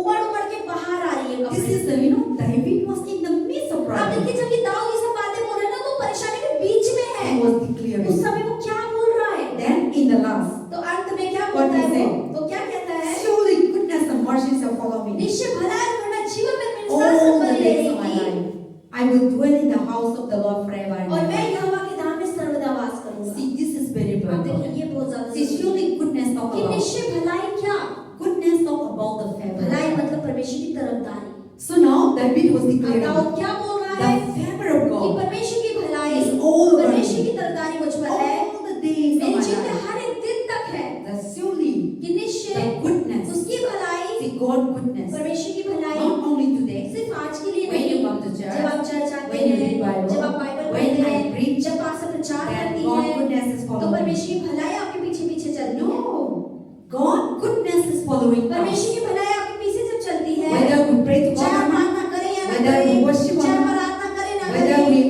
उमड़ उमड़ के बाहर आ रही है। This is the, David was in the midst of आप problem. देखिए जब ये दाऊद ये सब बातें बोल रहे हैं ना तो परेशानी के बीच में है। He was उस declaring. समय वो क्या बोल रहा है? Then in the last, तो अंत में क्या What बोलता he है said? वो क्या कहता है? surely goodness and mercy shall follow me निश्चय भलाई और करुणा जीवन में मेरे साथ all साथ the बनी days of my रहेगी life. I will dwell in the house of the Lord forever and और मैं ever. यहोवा के धाम में सर्वदा वास करूंगा। See, this is very आप important. देखिए ये बहुत ज्यादा See, जरूरी surely goodness है talk कि about. निश्चय भलाई क्या? Goodness talk about the favor. भलाई मतलब परमेश्वर की तरफदारी। So now David was अब declaring दाऊद क्या बोल रहा है? the favor of कि God परमेश्वर की भलाई, is all over परमेश्वर me. की तरफदारी मुझ पर है, All the days of मेरे my जीवन के life. हर एक दिन तक है The surely कि निश्चय the goodness, उसकी भलाई, see God goodness, परमेश्वर की भलाई not only today, सिर्फ आज के लिए when you नहीं, come to church, जब आप चर्च आते when you हैं, read Bible, जब आप बाइबल when पढ़ते I हैं, preach, जब पास्टर प्रचार then करती God है, goodness is तो following. परमेश्वर की भलाई आपके पीछे पीछे चलती है। No, God goodness is following us. परमेश्वर की भलाई आपके पीछे जब चलती है, Whether we pray to चाहे आप God, प्रार्थना करें या ना whether we करें, worship चाहे God, आप आराधना करें ना whether करें, we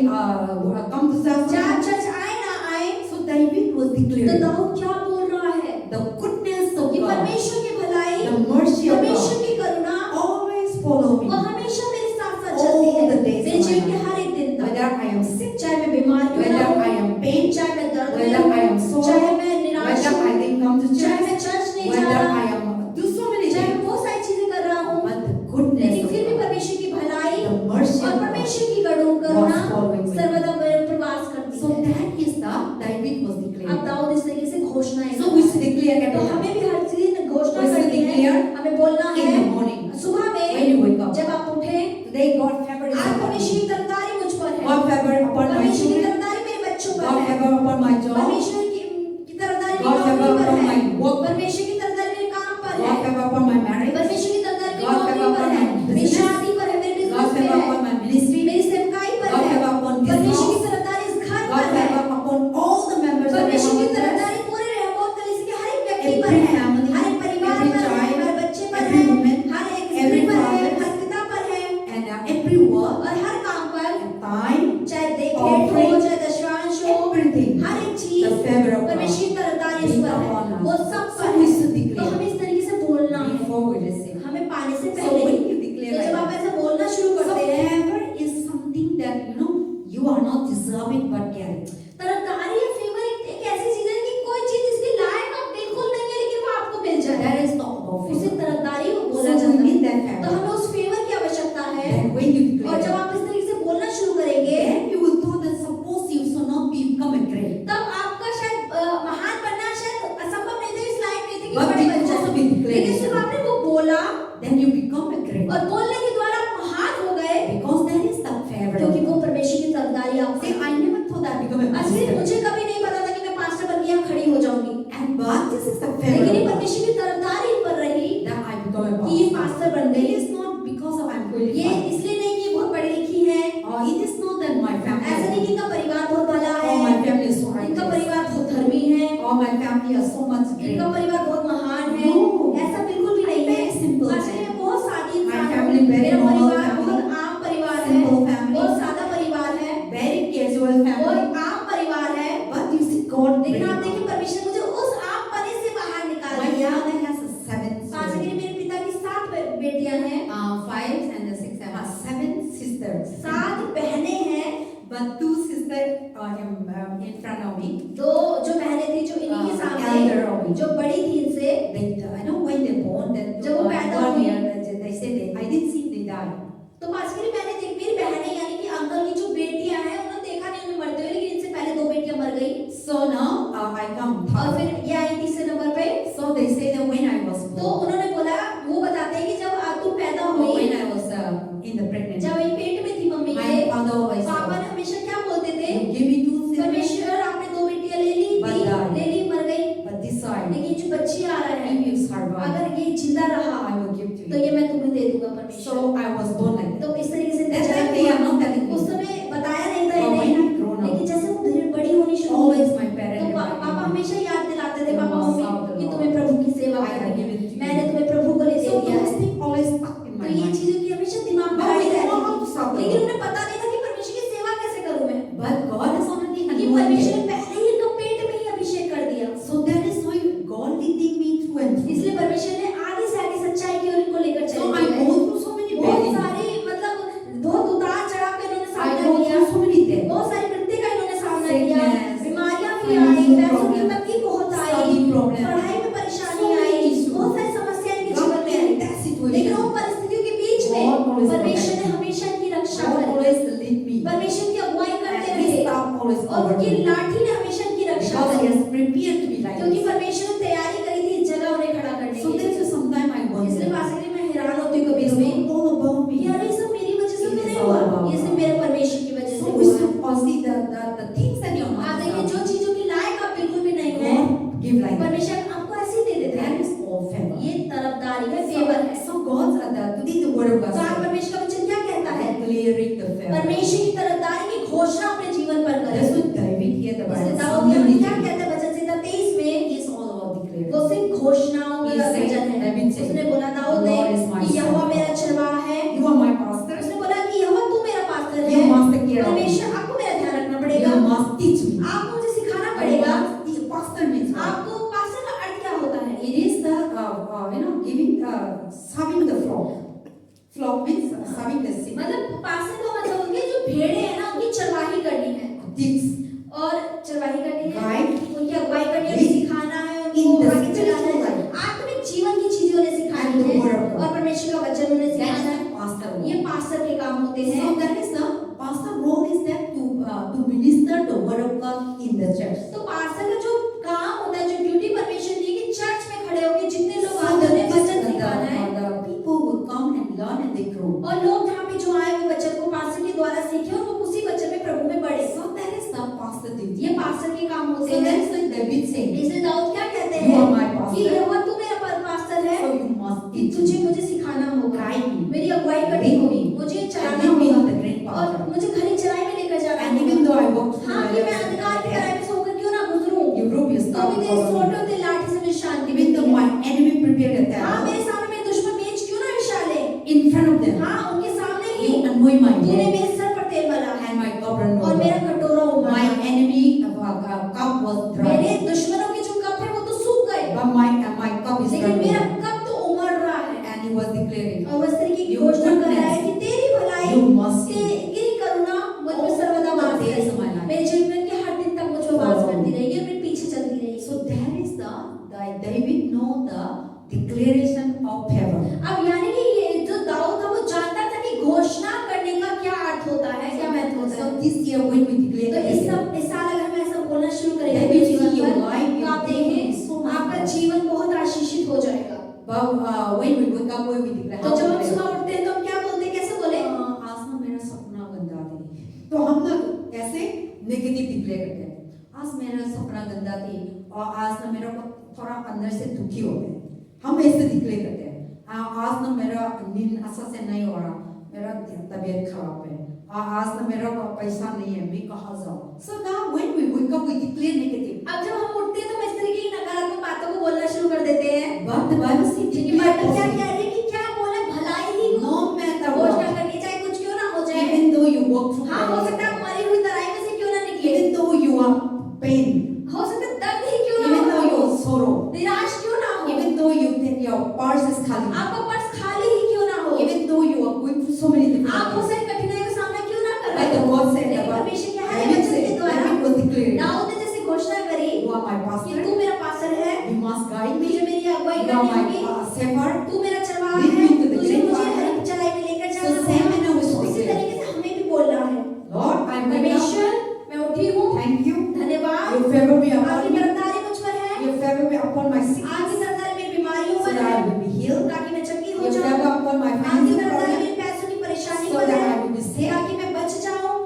come to चाहे church. आप चर्च आए ना आए, So David was तो declaring दाऊद क्या बोल रहा है? the goodness of कि God, परमेश्वर की भलाई, the mercy of परमेश्वर God की करुणा always follow me. वो हमेशा मेरे साथ साथ All चलती है, the days मेरे of my जीवन के life. हर एक दिन तक। Whether I am sick, चाहे मैं बीमार क्यों ना whether I हूँ, am pain, चाहे मैं दर्द में whether I am हूँ, sore, चाहे मैं निराश whether I हूँ, didn't come to चाहे church, मैं चर्च नहीं जा whether रहा, I am do so many चाहे मैं things, बहुत सारी चीजें कर रहा हूँ, but the goodness लेकिन of फिर भी God, परमेश्वर की भलाई the mercy और of God. परमेश्वर की करुणा was following me. सर्वदा मेरे पर वास करती So है। that is the David was अब declaring. दाऊद इस तरीके से घोषणाएं So करता we है। should declare तो every हमें time भी हर दिन घोषणा We should करनी है, declare हमें बोलना in the है morning सुबह when में you wake up. जब आप उठे, Today God favor is आज upon परमेश्वर me. की तरफदारी मुझ पर है, God favor upon my परमेश्वर की children. तरफदारी मेरे बच्चों पर God है, favor upon my job. परमेश्वर की तरफदारी God मेरी favor नौकरी पर upon है, my work. परमेश्वर की तरफदारी मेरे काम पर God है, favor upon my marriage. परमेश्वर की तरफदारी मेरी God नौकरी favor पर upon है, my मेरी business. शादी पर है, मेरे God बिजनेस पे favor है, upon my ministry. मेरी सेवकाई पर God है, favor upon this परमेश्वर की house. तरफदारी इस घर God पर है, favor upon all the members of परमेश्वर की our church. तरफदारी पूरे रहमत कलीसिया के हर एक व्यक्ति पर Every है, family, हर एक परिवार every पर है, child, हर बच्चे पर every है, woman, हर एक every स्त्री पर है, father, हर पिता पर है, and every word, और हर काम पर, time, चाहे भेंट offering, हो, चाहे दशवांश हो, everything, हर एक the चीज favor of परमेश्वर God की तरफदारी इस be पर है, upon us. वो सब So पर we है। should तो declare हमें इस तरीके से बोलना है, before we receive. हमें पाने से So पहले when ही। you तो declare जब like आप that, ऐसा बोलना शुरू so करते हैं, favor is something that you are not deserving but get it. तरफदारी या फेवर एक ऐसी चीज है कि कोई चीज जिसके लायक आप बिल्कुल नहीं है लेकिन वो आपको मिल जाए, That is not about उसे favor. तरफदारी So बोला we जाता है। need that तो favor. हमें उस फेवर की आवश्यकता है, Then when you और declare जब it, आप इस तरीके से बोलना शुरू करेंगे, then you will know that suppose you should not become a great. तब आपका शायद महान बनना शायद असंभव नहीं था, इस लायक नहीं थे कि But बड़े बन because of जाए, it declared, लेकिन सिर्फ आपने वो बोला then you become a great. और बोलने के द्वारा आप महान हो गए, Because that is the favor. क्योंकि वो परमेश्वर की तरफदारी आपसे। See, I never thought I'd become a असली pastor. मुझे कभी नहीं पता था कि मैं पास्टर बन के यहाँ खड़ी हो जाऊंगी, And but this is the लेकिन ये favor परमेश्वर की तरफदारी पर रही that I become a कि ये pastor. पास्टर बन It गई। is not because of I'm ये qualified. इसलिए नहीं कि ये बहुत पढ़ी लिखी है, Or it is not that my ऐसा नहीं family. कि इनका परिवार बहुत भला Or my है, family is so इनका righteous. परिवार बहुत धर्मी है, Or my family are so much great. इनका परिवार बहुत महान है, No. ऐसा बिल्कुल भी नहीं है। Very simple आज मैं बहुत सादी My इंसान हूँ, family very मेरा normal परिवार family. बहुत आम परिवार है, Simple family. बहुत सादा परिवार है, Very casual family. बहुत आम परिवार है, But you see, God लेकिन bring आप us. देखिए परमेश्वर मुझे उस आम पने से बाहर निकाल My दिया। father has a 7 pass children. के मेरे पिता की 7 बेटियां हैं, 5 and 6 have 7 sisters. 7 बहनें हैं, But 2 sisters are in front of me. 2 जो बहनें थी जो इन्हीं के elder सामने, of me. जो बड़ी थी इनसे, They, I know when they born, that जब वो पैदा 1 हुई, year, they say I didn't see they die. तो पास के मैंने देख मेरी बहनें यानी कि अंकल की जो बेटियां हैं उन्होंने देखा नहीं उन्हें मरते हुए, लेकिन इनसे पहले 2 बेटियां मर गई। So now I come. और फिर ये आई तीसरे नंबर पे, So they say that when I was तो born, उन्होंने बोला, वो बताते हैं कि जब तुम पैदा or हुई, when I was in the pregnancy, जब ये पेट में थी मम्मी my के, father always पापा said, ने हमेशा क्या बोलते थे, you give me 2 children, परमेश्वर आपने 2 बेटियां ले ली But थी, died. ले ली मर गई, but this side, लेकिन जो बच्ची आ रहा है if you survive, अगर ये जिंदा रहा I will give to तो you. ये मैं तुम्हें दे दूंगा परमेश्वर। So I was born like that. तो इस तरीके से That time they are not telling उस me. समय बताया नहीं था But when इन्हें, I grown लेकिन up, जैसे वो धीरे बड़ी होनी शुरू हुई, always my तो parents पापा हमेशा याद दिलाते थे, पापा लेकिन उन परिस्थितियों के बीच God में always परमेश्वर ने protect me. हमेशा इनकी रक्षा God करी, always lead me. परमेश्वर की अगुवाई करते And His रहे staff always और covered उनकी me. लाठी ने हमेशा इनकी रक्षा Because He करी, has prepared me like क्योंकि this. परमेश्वर ने तैयारी करी थी इस जगह उन्हें खड़ा करने So के that's लिए। why sometimes I इसलिए wonder, पास मैं हैरान होती हूँ it's कभी-कभी, not all about me. यार ये सब मेरी वजह से It तो is नहीं all हुआ, about ये सब God. मेरे परमेश्वर की वजह से So we हुआ है। should all see the things that you're आप not देखिए जो deserving. चीजों के लायक आप बिल्कुल भी नहीं है, God give like that. परमेश्वर आपको ऐसे ही दे देता है। That is all favor. ये तरफदारी है, फेवर है। So God's today the word of God तो आज says, परमेश्वर का वचन क्या कहता है? declaring the favor. परमेश्वर की तरफदारी की घोषणा अपने जीवन पर करें। That's what David here the इसलिए Bible दाऊद यहाँ says. क्या कहता है वचन संहिता 23 में? It's all about declaring. वो सिर्फ घोषणाओं He का said, वचन है। David said, उसने बोला दाऊद ने Lord is my कि यहोवा shepherd. मेरा चरवाहा है। You are my pastor. उसने बोला कि यहोवा तू मेरा पास्टर है। You must take care of me. परमेश्वर आपको मेरा ध्यान रखना पड़ेगा, You must teach me. आपको मुझे सिखाना पड़ेगा। Pastor means what? आपको पास्टर का अर्थ क्या होता है? It is the giving serving the flock. Flock means serving the sheep. मतलब पास्टर का मतलब होता है जो भेड़ें हैं ना उनकी चरवाही करनी है Teach. और चरवाही करनी है, Guide. उनकी अगुवाई करनी है, Lead. सिखाना है, In उनको the आगे चलाना spiritual है, life. आत्मिक जीवन की चीजें उन्हें सिखानी And the है word of God. और परमेश्वर का वचन उन्हें That's सिखाना है। the pastor ये role. पास्टर के काम होते हैं। So that is the pastor role is that to minister the word of God in the church. तो पास्टर का जो काम होता है, जो ड्यूटी परमेश्वर ने दी कि चर्च में खड़े होकर जितने लोग So आते हैं that उन्हें वचन सिखाना है the people will come and learn and they grow. और लोग जहाँ पे जो आए वो वचन को पास्टर के द्वारा सीखे और वो उसी वचन में प्रभु में बढ़े। So that is the pastor duty. ये पास्टर के काम होते So that हैं। is like David saying, इसलिए दाऊद क्या कहते You हैं are my pastor. कि यहोवा तू मेरा पास्टर है, so you must कि teach तुझे me. मुझे सिखाना होगा, Guide me. मेरी अगुवाई करनी Lead होगी, me. मुझे And चलाना lead me होगा on the great और path. मुझे खरी चराई में लेकर जाना And होगा। even though I walk through हाँ the कि मैं valley of अंधकार की death, तराई में से होकर क्यों ना गुजरूं, you group your तो staff भी तेरे over सोटे me. और तेरे लाठी से मुझे शांति Even though मिलती my है। enemy prepared a हाँ table मेरे सामने मेरे दुश्मन मेज क्यों ना विशाले, in front of them, हाँ उनके सामने ही you anoint my तूने head मेरे सर पर तेल डाला and my cup और run मेरा over. कटोरा उमड़ा। My enemy cup was मेरे dry, दुश्मनों के जो कप है वो तो सूख गए, but my cup is लेकिन मेरा running. कप तो उमड़ रहा है। And he was declaring, और उस तरह की You घोषणा कर रहा है goodness, कि तेरी भलाई, you mercy, तेरी करुणा मुझ में सर्वदा all the वास days of my करे, life. मेरे जीवन के हर दिन तक मुझ में वास करती रहेगी और मेरे पीछे चलती रहेगी। So that is the David know the declaration of favor. अब यानी कि ये जो दाऊद था वो जानता था कि घोषणा करने का क्या अर्थ होता है, क्या महत्व होता है। So this year when we declare तो everything, इस साल अगर हम ऐसा बोलना शुरू करेंगे That अपने will जीवन see your पर, life, तो आप your day will be so देखें much आपका better. जीवन बहुत आशीषित हो जाएगा। but when we wake up when we declare, तो जब हम सुबह उठते हैं तो हम क्या बोलते हैं, कैसे बोले? आज ना मेरा सपना गंदा थी, तो हम ना ऐसे नेगेटिव डिक्लेयर करते हैं, आज मेरा सपना गंदा थी और आज ना मेरा को थोड़ा अंदर से दुखी हो गए, हम ऐसे डिक्लेयर करते हैं। आज ना मेरा नींद अच्छा से नहीं हो रहा, मेरा तबीयत खराब है, आज ना मेरा पैसा नहीं है, मैं कहाँ जाऊँ। So now when we wake up we declare negative. अब जब हम उठते हैं तो हम इस तरह की नकारात्मक बातों को बोलना शुरू कर देते हैं। But the Bible says क्योंकि बाइबल क्या कह रही है कि क्या बोले भलाई ही no matter घोषणा what, करनी, चाहे कुछ क्यों ना हो जाए। even though you walk through हाँ हो सकता है मरी हुई तराई में से क्यों ना निकले, even though you are pain, हो सकता है दर्द ही क्यों ना even though हो, you are sorrow, निराश क्यों ना हो, even though you think your purse is खाली, आपका पर्स खाली ही क्यों ना हो, even though you are going through so many आप difficulties. उसे कठिनाई का सामना क्यों ना कर Like रहे the हो। word said लेकिन about परमेश्वर क्या है David वचन said, के द्वारा David was declaring, दाऊद ने जैसे घोषणा करी you are my कि pastor, तू मेरा पास्टर है, you must guide me, तुझे मेरी अगुवाई you are करनी my होगी, shepherd. तू मेरा चरवाहा Lead है, me to the तुझे great मुझे path. हर चराई में लेकर So जाना same होगा। manner we should उसी declare, तरीके से हमें भी बोलना है, Lord, I wake up, परमेश्वर मैं उठी हूँ, thank you, धन्यवाद, your favor be upon आपकी me, तरफदारी मुझ पर है, your favor be upon my sickness, आपकी तरफदारी मेरी बीमारियों so पर that I है, will be healed, ताकि मैं चंगी हो your जाऊं, favor upon my आपकी financial तरफदारी problem, मेरी पैसों की परेशानी so पर that है, I will be saved, ताकि मैं बच जाऊं,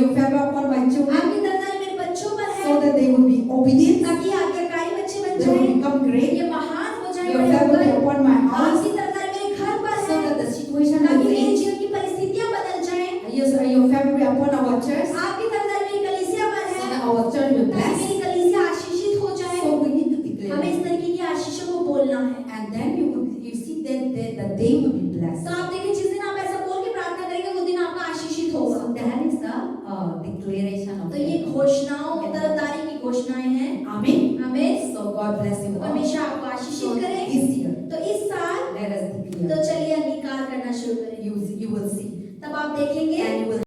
your favor upon my children, आपकी तरफदारी मेरे बच्चों पर है, so that they will be obedient, ताकि आज्ञाकारी बच्चे बन they will जाएं, become great, ये महान हो जाएं, your बड़े favor be होकर, upon my house, आपकी तरफदारी मेरे घर पर so है, that the situation ताकि will मेरे change, जीवन की परिस्थितियां बदल जाएं, yes, your favor be upon our church, आपकी तरफदारी मेरी कलीसिया पर so है, that our church will ताकि bless, मेरी कलीसिया आशीषित हो जाए। so we need to हमें declare, इस तरीके की आशीषों को बोलना है। and then you see that they will be blessed. तो आप देखिए जिस दिन आप ऐसा बोल के प्रार्थना करेंगे वो दिन आपका आशीषित होगा। So that is the declaration of तो ये faith. घोषणाओं तरफदारी की घोषणाएं हैं। Amen. हमें So God bless you all. परमेश्वर आपको So आशीषित करे। this year, तो इस साल let us declare. तो चलिए अंगीकार करना शुरू करें। You will see, तब आप देखेंगे and you will